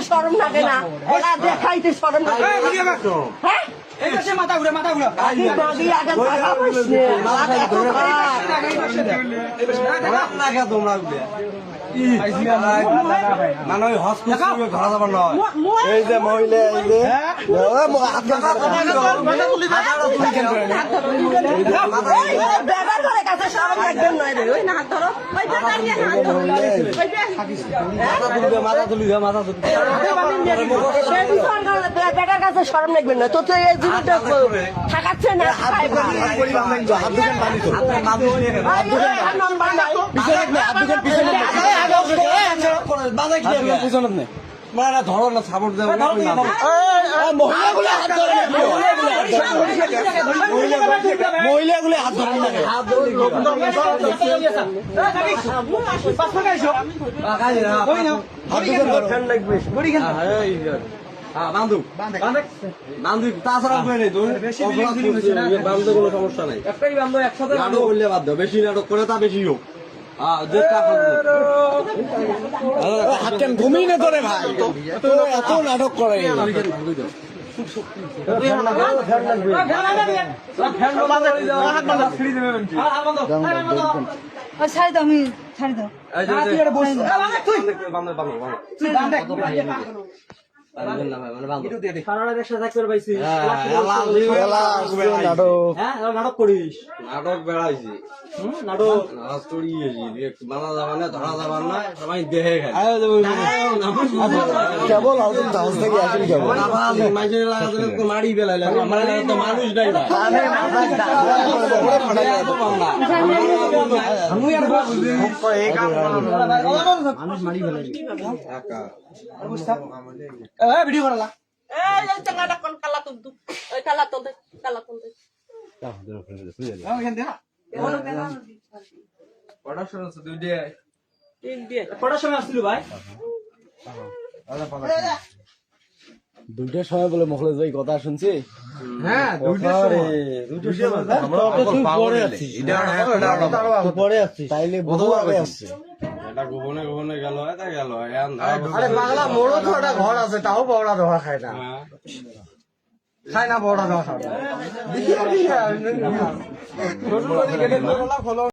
শরম লাগে না ওরা দেখাইতে শরম হ্যাঁ মাথা ঘুরে মানে ওই হসপিটালে ঘরা যাবার নয় এই যে মহিলা এই যে মাথা তুলি বেটার কাছে সরম লাগবেন না তো তো এই জীবনটা থাকাচ্ছে না ধরো না সাপোর্ট দেবো মহিলাগুলো হাত ধরে তাছাড়া বান্ধব কোনো সমস্যা নাই একটাই বান্ধব একসাথে নাটক করলে বাধ্য বেশি নাটক করে তা বেশি হোক ঘুমিয়ে না তোরে ভাই এত নাটক করে ছাড়ি দাও আমি ছাড়ি দাও নাটক করিস নাটক বেড়াইছি নাটক মানা যাবা না ধরা যাবার না সবাই দেহে কেবল মারি বেলাইলে মানুষ নাই মানুষ মারি বেলাই ভিডিও করালা দুইটার সময় বলে মখলেজ ভাই কথা শুনছি হ্যাঁ পরে আসছি তাইলে গোপনে গোপনে গেল বাংলা মোড়ও তো একটা ঘর আছে তাও বড়া ধোয়া খায় না বড়া ধোয়া খায়